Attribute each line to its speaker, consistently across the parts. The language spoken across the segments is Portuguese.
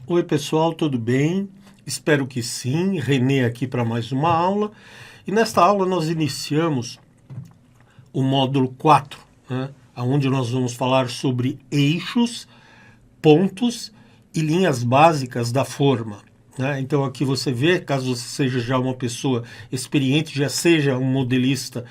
Speaker 1: Oi pessoal, tudo bem? Espero que sim. Renê aqui para mais uma aula. E nesta aula nós iniciamos o módulo 4, né? Onde nós vamos falar sobre eixos, pontos e linhas básicas da forma. Né? Então aqui você vê, caso você seja já uma pessoa experiente, já seja um modelista,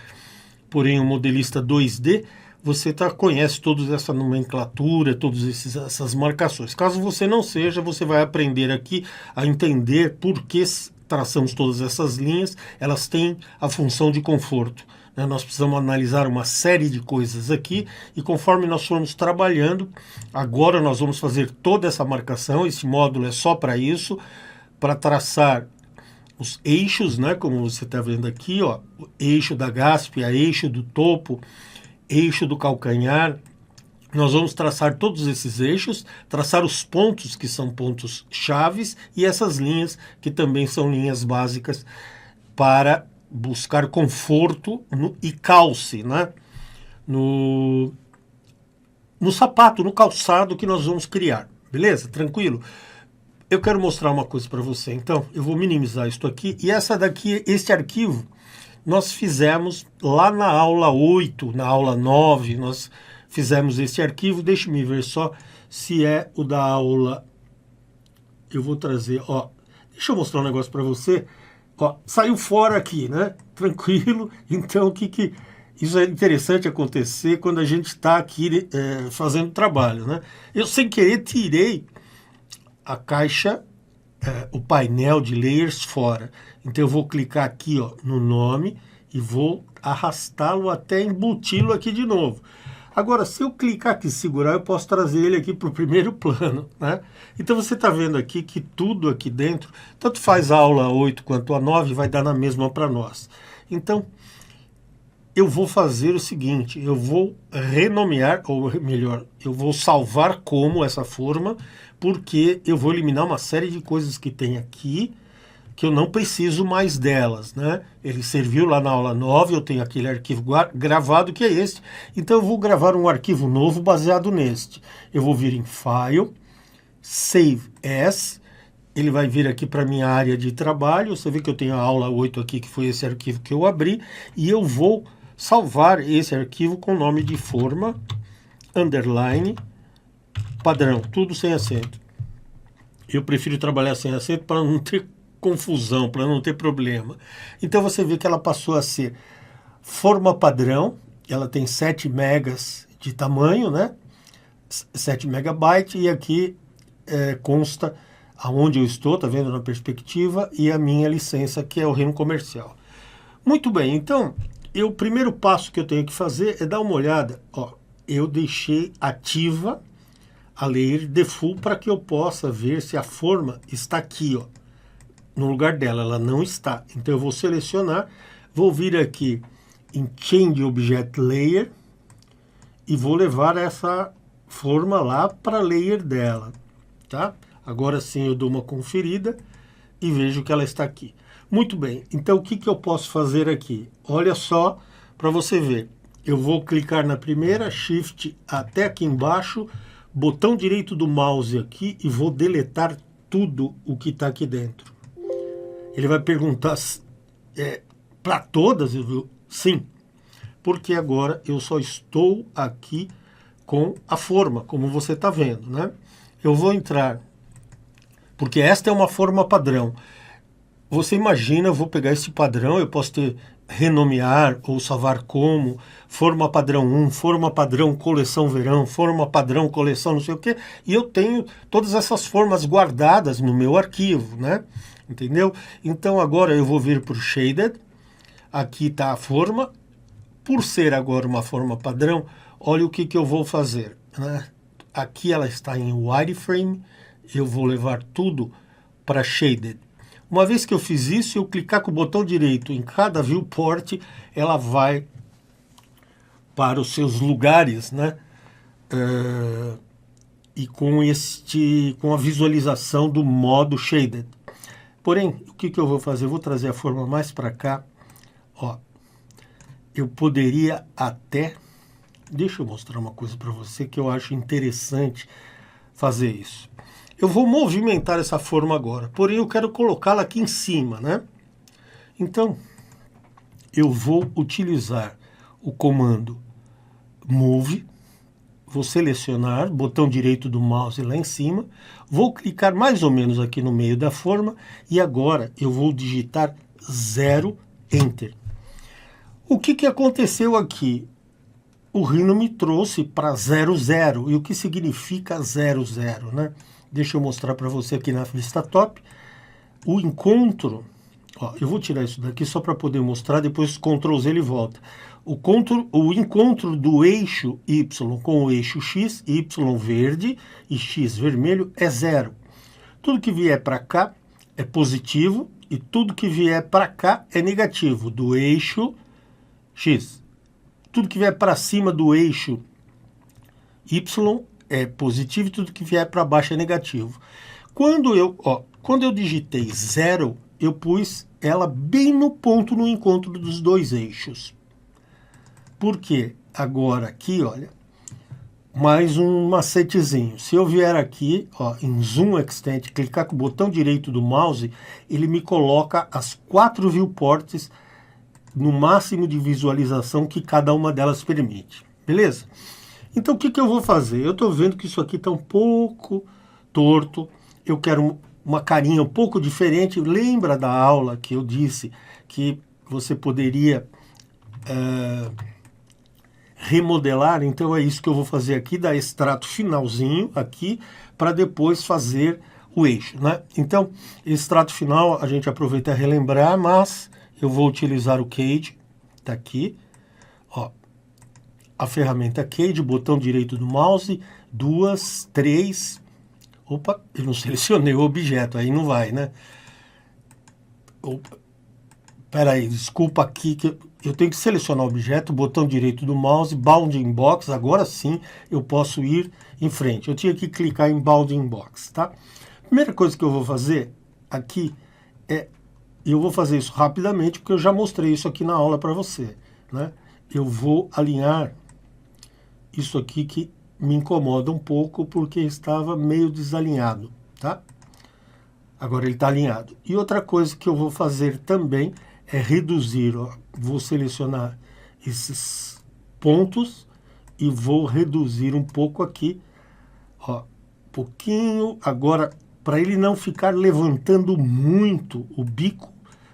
Speaker 1: porém um modelista 2D, você conhece toda essa nomenclatura, todas essas marcações. Caso você não seja, você vai aprender aqui a entender por que traçamos todas essas linhas. Elas têm a função de conforto. Né? Nós precisamos analisar uma série de coisas aqui e conforme nós formos trabalhando, agora nós vamos fazer toda essa marcação. Esse módulo é só para isso, para traçar os eixos, né? Como você está vendo aqui, ó, o eixo dagáspia, eixo do topo, eixo do calcanhar. Nós vamos traçar todos esses eixos, traçar os pontos que são pontos chaves e essas linhas que também são linhas básicas para buscar conforto e calce, né? No sapato, no calçado que nós vamos criar, beleza? Tranquilo? Eu quero mostrar uma coisa para você, então eu vou minimizar isso aqui e este arquivo nós fizemos lá na aula 8, na aula 9, nós fizemos esse arquivo. Deixe-me ver só se é o da aula. Eu vou trazer, ó, deixa eu mostrar um negócio para você. Ó, saiu fora aqui, né? Tranquilo. Então, isso é interessante acontecer quando a gente está aqui fazendo trabalho, né? Eu, sem querer, tirei a caixa, o painel de layers fora. Então eu vou clicar aqui, ó, no nome e vou arrastá-lo até embuti-lo aqui de novo. Agora, se eu clicar aqui e segurar, eu posso trazer ele aqui para o primeiro plano, né? Então você está vendo aqui que tudo aqui dentro, tanto faz a aula 8 quanto a 9, vai dar na mesma para nós. Então, eu vou fazer o seguinte, eu vou renomear, ou melhor, eu vou salvar como essa forma, porque eu vou eliminar uma série de coisas que tem aqui, que eu não preciso mais delas, né? Ele serviu lá na aula 9, eu tenho aquele arquivo gravado que é este, então eu vou gravar um arquivo novo baseado neste. Eu vou vir em File, Save As, ele vai vir aqui para a minha área de trabalho, você vê que eu tenho a aula 8 aqui, que foi esse arquivo que eu abri, e eu vou salvar esse arquivo com o nome de forma, underline, padrão, tudo sem acento. Eu prefiro trabalhar sem acento para não ter confusão, para não ter problema. Então você vê que ela passou a ser forma padrão, ela tem 7 megas de tamanho, né? 7 megabytes, e aqui consta aonde eu estou, tá vendo na perspectiva, e a minha licença, que é o reino comercial. Muito bem, então, o primeiro passo que eu tenho que fazer é dar uma olhada, ó, eu deixei ativa a layer default para que eu possa ver se a forma está aqui, ó, no lugar dela. Ela não está. Então eu vou selecionar, vou vir aqui em Change Object Layer e vou levar essa forma lá para a layer dela, tá? Agora sim eu dou uma conferida e vejo que ela está aqui. Muito bem, então o que eu posso fazer aqui? Olha só para você ver. Eu vou clicar na primeira, Shift até aqui embaixo, botão direito do mouse aqui e vou deletar tudo o que está aqui dentro. Ele vai perguntar para todas, sim, porque agora eu só estou aqui com a forma, como você está vendo, né? Eu vou entrar, porque esta é uma forma padrão. Você imagina, eu vou pegar esse padrão, eu posso renomear ou salvar como forma padrão 1, forma padrão coleção verão, forma padrão coleção não sei o que, e eu tenho todas essas formas guardadas no meu arquivo, né? Entendeu? Então agora eu vou vir para o Shaded, aqui está a forma, por ser agora uma forma padrão, olha o que eu vou fazer, né? Aqui ela está em wireframe, eu vou levar tudo para Shaded. Uma vez que eu fiz isso, eu clicar com o botão direito em cada viewport, ela vai para os seus lugares, né? E com a visualização do modo Shaded. Porém, o que eu vou fazer? Eu vou trazer a forma mais para cá. Ó, eu poderia até... Deixa eu mostrar uma coisa para você que eu acho interessante fazer isso. Eu vou movimentar essa forma agora, porém eu quero colocá-la aqui em cima, né? Então, eu vou utilizar o comando Move, vou selecionar, botão direito do mouse lá em cima, vou clicar mais ou menos aqui no meio da forma e agora eu vou digitar 0, Enter. O que aconteceu aqui? O Rhino me trouxe para 00, e o que significa 00, né? Deixa eu mostrar para você aqui na vista top. O encontro, ó, eu vou tirar isso daqui só para poder mostrar, depois Ctrl Z ele volta. O encontro do eixo Y com o eixo X, Y verde e X vermelho, é 0. Tudo que vier para cá é positivo e tudo que vier para cá é negativo, do eixo X. Tudo que vier para cima do eixo Y é positivo e tudo que vier para baixo é negativo. Quando eu digitei 0, eu pus ela bem no ponto no encontro dos dois eixos. Por quê? Agora aqui, olha, mais um macetezinho. Se eu vier aqui, ó, em Zoom Extent, clicar com o botão direito do mouse, ele me coloca as 4 viewports no máximo de visualização que cada uma delas permite. Beleza? Então o que eu vou fazer? Eu estou vendo que isso aqui está um pouco torto. Eu quero uma carinha um pouco diferente. Lembra da aula que eu disse que você poderia remodelar? Então é isso que eu vou fazer aqui, dar extrato finalzinho aqui, para depois fazer o eixo, né? Então, extrato final a gente aproveita a relembrar, mas eu vou utilizar o Cade, tá aqui, ó, a ferramenta Cade, botão direito do mouse, 2, 3, opa, eu não selecionei o objeto, aí não vai, né? Opa, peraí, desculpa aqui, que eu tenho que selecionar o objeto, botão direito do mouse, Bounding Box, agora sim eu posso ir em frente. Eu tinha que clicar em Bounding Box, tá? Primeira coisa que eu vou fazer aqui é, eu vou fazer isso rapidamente, porque eu já mostrei isso aqui na aula para você, né? Eu vou alinhar isso aqui que me incomoda um pouco, porque estava meio desalinhado, tá? Agora ele está alinhado. E outra coisa que eu vou fazer também é reduzir, ó. Vou selecionar esses pontos e vou reduzir um pouco aqui, ó, pouquinho. Agora, para ele não ficar levantando muito o bico,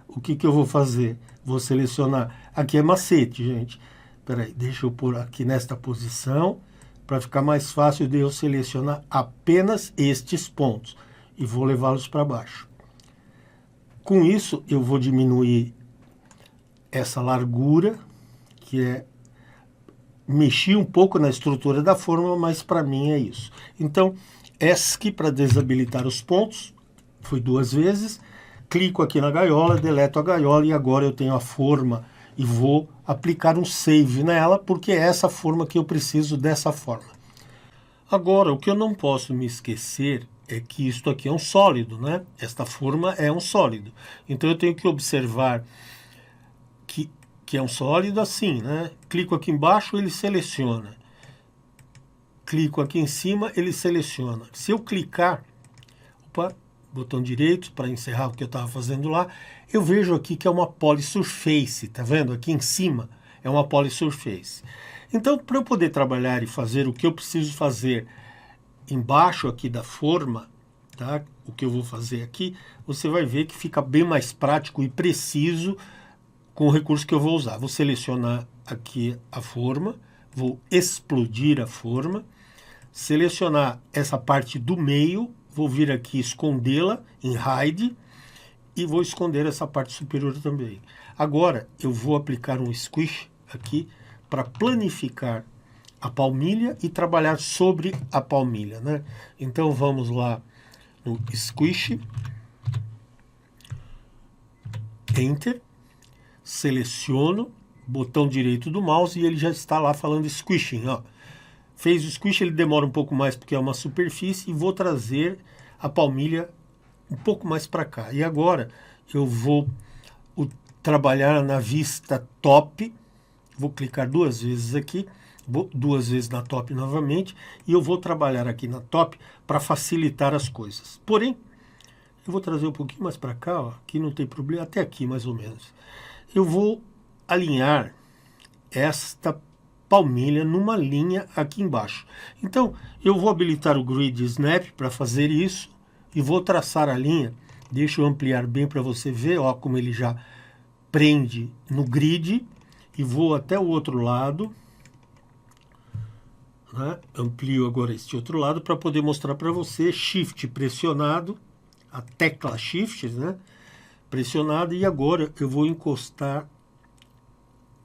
Speaker 1: o que eu vou fazer? Vou selecionar, aqui é macete, gente. Peraí, deixa eu pôr aqui nesta posição, para ficar mais fácil de eu selecionar apenas estes pontos. E vou levá-los para baixo. Com isso, eu vou diminuir essa largura, que é mexer um pouco na estrutura da forma, mas para mim é isso. Então, ESC para desabilitar os pontos, foi 2 vezes, clico aqui na gaiola, deleto a gaiola e agora eu tenho a forma e vou aplicar um save nela, porque é essa forma que eu preciso dessa forma. Agora, o que eu não posso me esquecer é que isto aqui é um sólido, né? Esta forma é um sólido. Então eu tenho que observar que é um sólido assim, né? Clico aqui embaixo, ele seleciona. Clico aqui em cima, ele seleciona. Se eu clicar, opa, botão direito para encerrar o que eu estava fazendo lá, eu vejo aqui que é uma polysurface, tá vendo? Aqui em cima é uma polysurface. Então, para eu poder trabalhar e fazer o que eu preciso fazer embaixo aqui da forma, tá? O que eu vou fazer aqui, você vai ver que fica bem mais prático e preciso com o recurso que eu vou usar. Vou selecionar aqui a forma, vou explodir a forma, selecionar essa parte do meio, vou vir aqui escondê-la em Hide e vou esconder essa parte superior também. Agora eu vou aplicar um Squish aqui para planificar a palmilha e trabalhar sobre a palmilha, né? Então vamos lá no Squish, Enter, seleciono, botão direito do mouse e ele já está lá falando Squishing, ó. Fez o Squish, ele demora um pouco mais porque é uma superfície e vou trazer a palmilha um pouco mais para cá. E agora eu vou trabalhar na vista top, vou clicar 2 vezes aqui Vou 2 vezes na top novamente e eu vou trabalhar aqui na top para facilitar as coisas. Porém, eu vou trazer um pouquinho mais para cá, ó, aqui não tem problema, até aqui mais ou menos. Eu vou alinhar esta palmilha numa linha aqui embaixo. Então, eu vou habilitar o Grid Snap para fazer isso e vou traçar a linha. Deixa eu ampliar bem para você ver, ó, como ele já prende no grid. E vou até o outro lado. Né? Amplio agora este outro lado para poder mostrar para você. Shift pressionado, a tecla Shift, né? Pressionado. E agora eu vou encostar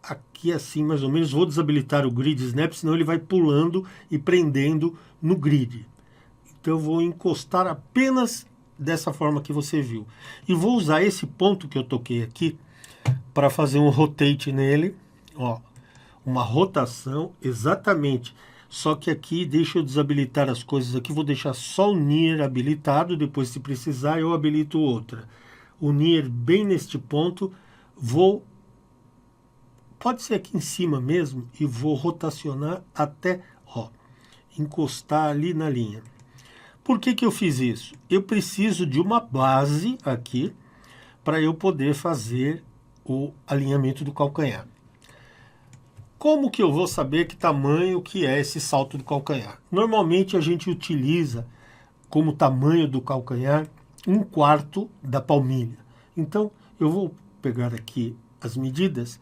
Speaker 1: aqui assim, mais ou menos. Vou desabilitar o Grid Snap, senão ele vai pulando e prendendo no grid. Então eu vou encostar apenas dessa forma que você viu. E vou usar esse ponto que eu toquei aqui para fazer um rotate nele, ó, uma rotação, exatamente. Só que aqui, deixa eu desabilitar as coisas aqui, vou deixar só o Near habilitado, depois se precisar eu habilito outra. O Near bem neste ponto, pode ser aqui em cima mesmo, e vou rotacionar até, ó, encostar ali na linha. Por que eu fiz isso? Eu preciso de uma base aqui para eu poder fazer o alinhamento do calcanhar. Como que eu vou saber que tamanho que é esse salto do calcanhar? Normalmente a gente utiliza como tamanho do calcanhar 1/4 da palmilha. Então eu vou pegar aqui as medidas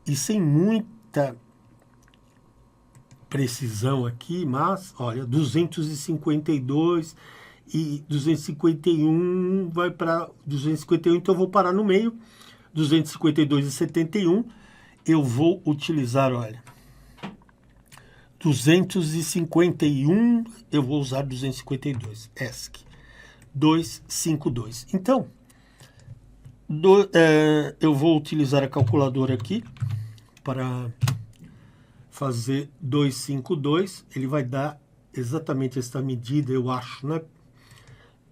Speaker 1: e sem muita precisão aqui, mas olha, 252 e 251 vai para 251, então eu vou parar no meio, 252,71, eu vou utilizar, olha, 251, eu vou usar 252, ESC, 252. Então, eu vou utilizar a calculadora aqui para fazer 252, ele vai dar exatamente esta medida, eu acho, né?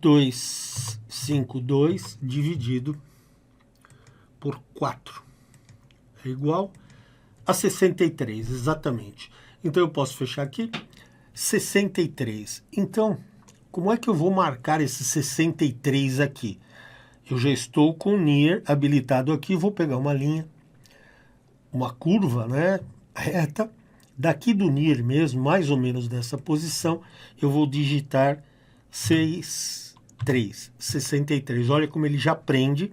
Speaker 1: 252 dividido por 4 é igual a 63, exatamente. Então eu posso fechar aqui, 63. Então, como é que eu vou marcar esse 63 aqui? Eu já estou com o Near habilitado aqui, vou pegar uma linha, uma curva, né, reta, daqui do Near mesmo, mais ou menos nessa posição, eu vou digitar 63. Olha como ele já prende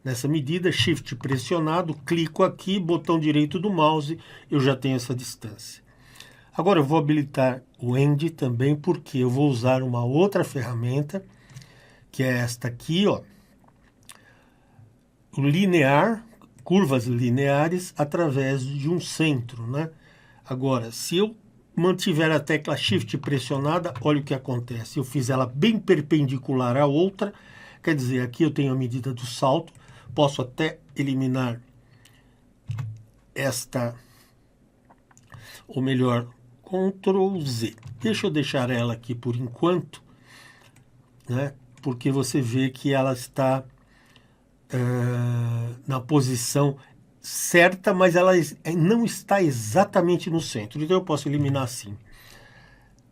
Speaker 1: nessa medida, Shift pressionado, clico aqui, botão direito do mouse, eu já tenho essa distância. Agora eu vou habilitar o End também, porque eu vou usar uma outra ferramenta, que é esta aqui, ó, o linear, curvas lineares através de um centro, né? Agora, se eu mantiver a tecla Shift pressionada, olha o que acontece. Eu fiz ela bem perpendicular à outra, quer dizer, aqui eu tenho a medida do salto, posso até eliminar esta, ou melhor, Ctrl Z. Deixa eu deixar ela aqui por enquanto, né? Porque você vê que ela está na posição certa, mas ela não está exatamente no centro. Então eu posso eliminar assim.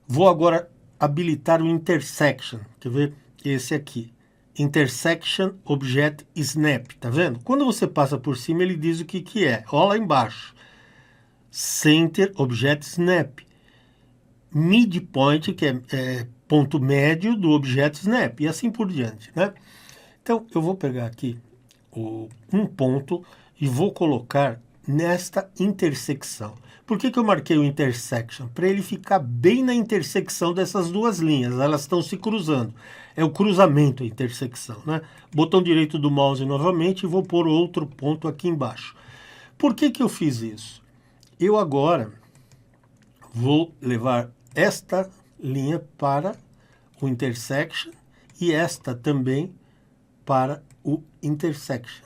Speaker 1: Vou agora habilitar o Intersection. Quer ver? Esse aqui. Intersection Object Snap. Tá vendo? Quando você passa por cima, ele diz o que é. Olha lá embaixo. Center Object Snap. Midpoint, que é ponto médio do Object Snap. E assim por diante, né? Então, eu vou pegar aqui um ponto e vou colocar nesta intersecção. Por que eu marquei o intersection? Para ele ficar bem na intersecção dessas duas linhas, elas estão se cruzando. É o cruzamento, a intersecção, né? Botão direito do mouse novamente e vou pôr outro ponto aqui embaixo. Por que eu fiz isso? Eu agora vou levar esta linha para o intersection e esta também para o intersection.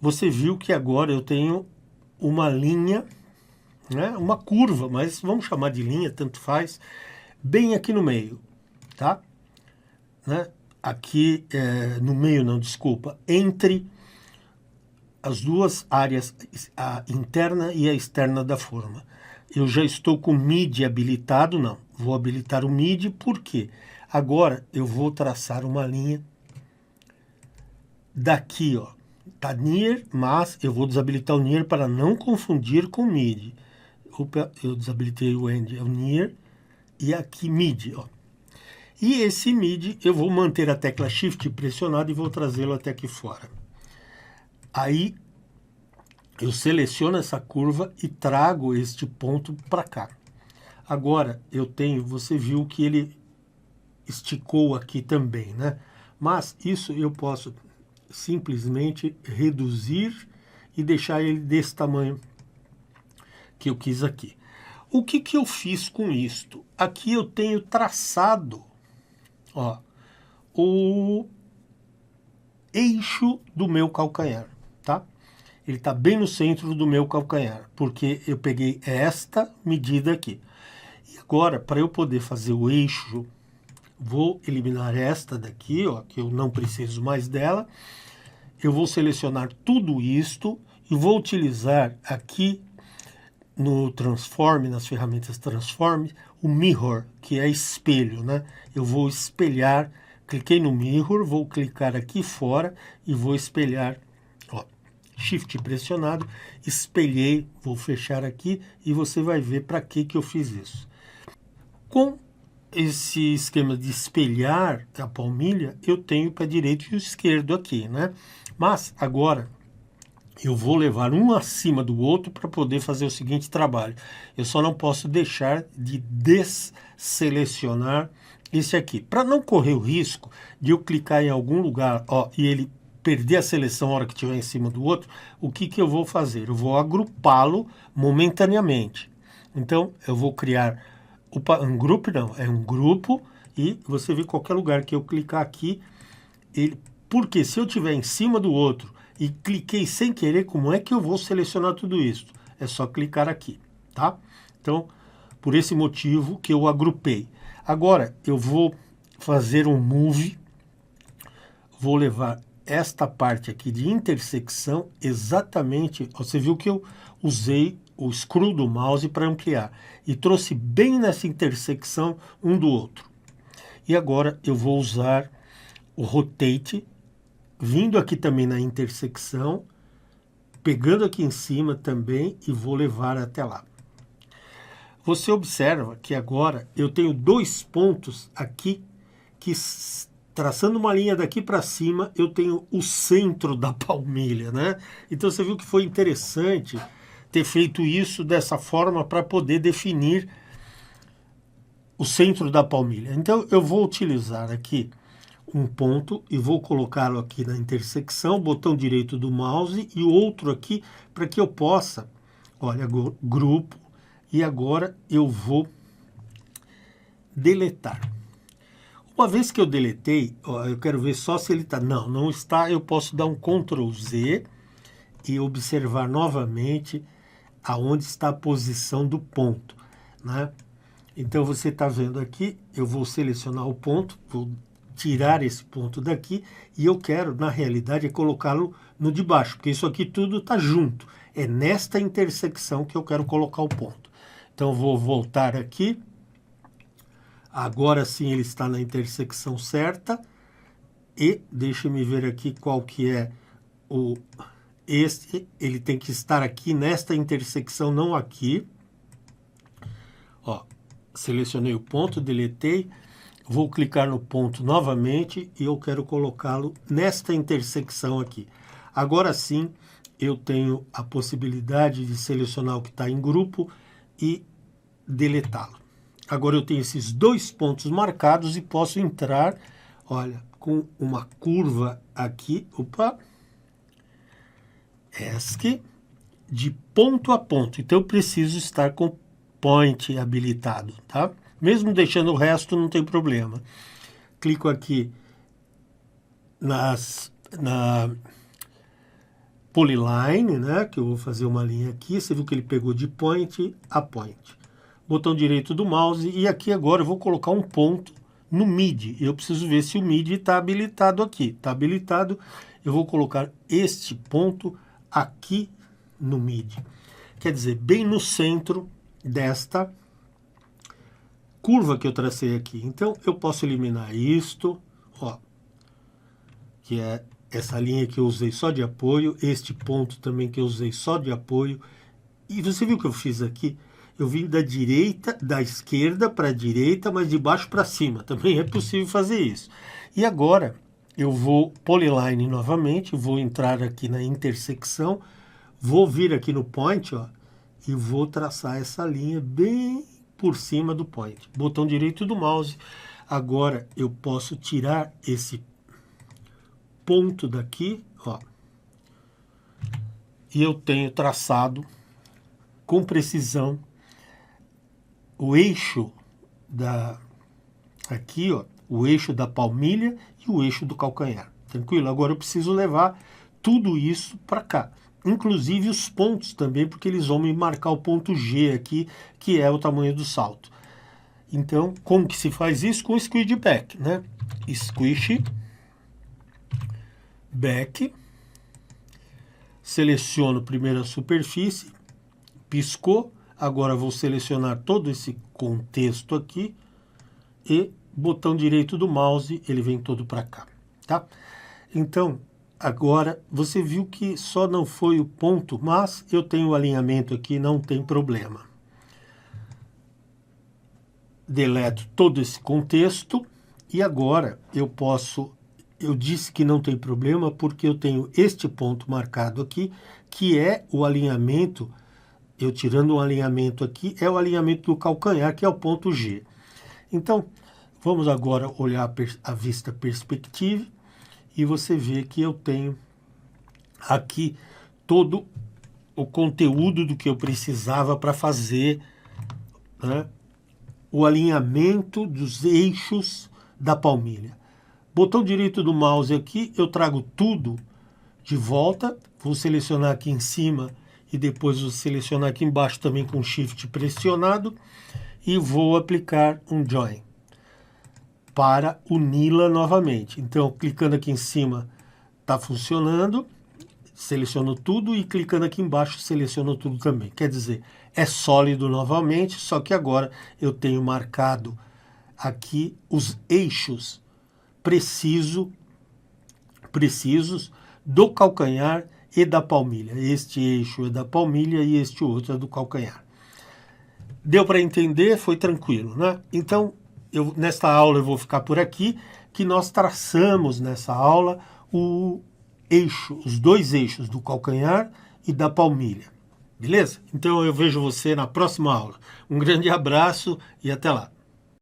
Speaker 1: Você viu que agora eu tenho uma linha, né, uma curva, mas vamos chamar de linha, tanto faz, bem aqui no meio, tá? Né? Aqui, no meio não, desculpa, entre as duas áreas, a interna e a externa da forma. Eu já estou com o MIDI habilitado, não. Vou habilitar o MIDI, por quê? Agora eu vou traçar uma linha daqui, ó. Tá Near, mas eu vou desabilitar o Near para não confundir com MIDI. Opa, eu desabilitei o End, é o Near, e aqui MIDI, ó. E esse MIDI eu vou manter a tecla Shift pressionada e vou trazê-lo até aqui fora. Aí eu seleciono essa curva e trago este ponto para cá. Agora eu tenho, você viu que ele esticou aqui também, né? Mas isso eu posso simplesmente reduzir e deixar ele desse tamanho que eu quis aqui. O que que eu fiz com isto? Aqui eu tenho traçado, ó, o eixo do meu calcanhar, tá? Ele está bem no centro do meu calcanhar, porque eu peguei esta medida aqui. E agora, para eu poder fazer o eixo, vou eliminar esta daqui, ó, que eu não preciso mais dela. Eu vou selecionar tudo isto e vou utilizar aqui no Transform, nas ferramentas Transform, o Mirror, que é espelho, né? Eu vou espelhar, cliquei no Mirror, vou clicar aqui fora e vou espelhar, ó, Shift pressionado, espelhei, vou fechar aqui e você vai ver para que eu fiz isso. Com esse esquema de espelhar a palmilha, eu tenho o pé direito e o esquerdo aqui, né? Mas agora eu vou levar um acima do outro para poder fazer o seguinte trabalho. Eu só não posso deixar de desselecionar esse aqui. Para não correr o risco de eu clicar em algum lugar, ó, e ele perder a seleção na hora que estiver em cima do outro, o que que eu vou fazer? Eu vou agrupá-lo momentaneamente. Então, eu vou criar um grupo, não, é um grupo, e você vê qualquer lugar que eu clicar aqui, porque se eu estiver em cima do outro e cliquei sem querer, como é que eu vou selecionar tudo isso? É só clicar aqui, tá? Então, por esse motivo que eu agrupei. Agora, eu vou fazer um move, vou levar esta parte aqui de intersecção exatamente, você viu que eu usei o scroll do mouse para ampliar e trouxe bem nessa intersecção um do outro. E agora eu vou usar o rotate, vindo aqui também na intersecção, pegando aqui em cima também e vou levar até lá. Você observa que agora eu tenho dois pontos aqui que, traçando uma linha daqui para cima, eu tenho o centro da palmilha, né? Então você viu que foi interessante ter feito isso dessa forma para poder definir o centro da palmilha. Então eu vou utilizar aqui um ponto e vou colocá-lo aqui na intersecção, botão direito do mouse e outro aqui para que eu possa, olha, grupo, e agora eu vou deletar. Uma vez que eu deletei, ó, eu quero ver só se ele está. Não, não está, eu posso dar um Ctrl Z e observar novamente aonde está a posição do ponto, né? Então você está vendo aqui, eu vou selecionar o ponto, vou tirar esse ponto daqui e eu quero, na realidade, colocá-lo no de baixo, porque isso aqui tudo está junto. É nesta intersecção que eu quero colocar o ponto. Então vou voltar aqui. Agora sim ele está na intersecção certa. E deixa-me ver aqui qual que é o... ele tem que estar aqui nesta intersecção, não aqui. Ó, selecionei o ponto, deletei. Vou clicar no ponto novamente e eu quero colocá-lo nesta intersecção aqui. Agora sim, eu tenho a possibilidade de selecionar o que está em grupo e deletá-lo. Agora eu tenho esses dois pontos marcados e posso entrar, olha, com uma curva aqui, opa, ESC, de ponto a ponto. Então eu preciso estar com point habilitado, tá? Mesmo deixando o resto, não tem problema. Clico aqui na polyline, né? Que eu vou fazer uma linha aqui. Você viu que ele pegou de point a point. Botão direito do mouse. E aqui agora eu vou colocar um ponto no MIDI. Eu preciso ver se o MIDI está habilitado aqui. Está habilitado. Eu vou colocar este ponto aqui no mid. Quer dizer, bem no centro desta curva que eu tracei aqui. Então, eu posso eliminar isto, ó, que é essa linha que eu usei só de apoio, este ponto também que eu usei só de apoio. E você viu o que eu fiz aqui? Eu vim da direita, da esquerda para a direita, mas de baixo para cima. Também é possível fazer isso. E agora eu vou polyline novamente, vou entrar aqui na intersecção, vou vir aqui no point, ó, e vou traçar essa linha bem por cima do point. Botão direito do mouse. Agora eu posso tirar esse ponto daqui, ó, e eu tenho traçado com precisão o eixo aqui, ó, o eixo da palmilha e o eixo do calcanhar. Tranquilo? Agora eu preciso levar tudo isso para cá. Inclusive os pontos também, porque eles vão me marcar o ponto G aqui, que é o tamanho do salto. Então, como que se faz isso? Com squid back, né? Squish back. Seleciono primeiro a superfície, piscou. Agora vou selecionar todo esse contexto aqui e botão direito do mouse, ele vem todo para cá, tá? Então, agora você viu que só não foi o ponto, mas eu tenho o alinhamento aqui, não tem problema. Deleto todo esse contexto e agora eu posso, eu disse que não tem problema porque eu tenho este ponto marcado aqui, que é o alinhamento, eu tirando um alinhamento aqui, é o alinhamento do calcanhar, que é o ponto G. Então, vamos agora olhar a vista perspectiva e você vê que eu tenho aqui todo o conteúdo do que eu precisava para fazer, né, o alinhamento dos eixos da palmilha. Botão direito do mouse aqui, eu trago tudo de volta, vou selecionar aqui em cima e depois vou selecionar aqui embaixo também com Shift pressionado e vou aplicar um Join para uni-la novamente. Então, clicando aqui em cima, está funcionando, seleciono tudo e clicando aqui embaixo, seleciono tudo também. Quer dizer, é sólido novamente, só que agora eu tenho marcado aqui os eixos precisos do calcanhar e da palmilha. Este eixo é da palmilha e este outro é do calcanhar. Deu para entender? Foi tranquilo, né? Então, nesta aula eu vou ficar por aqui, que nós traçamos nessa aula o eixo, os dois eixos do calcanhar e da palmilha. Beleza? Então eu vejo você na próxima aula. Um grande abraço e até lá.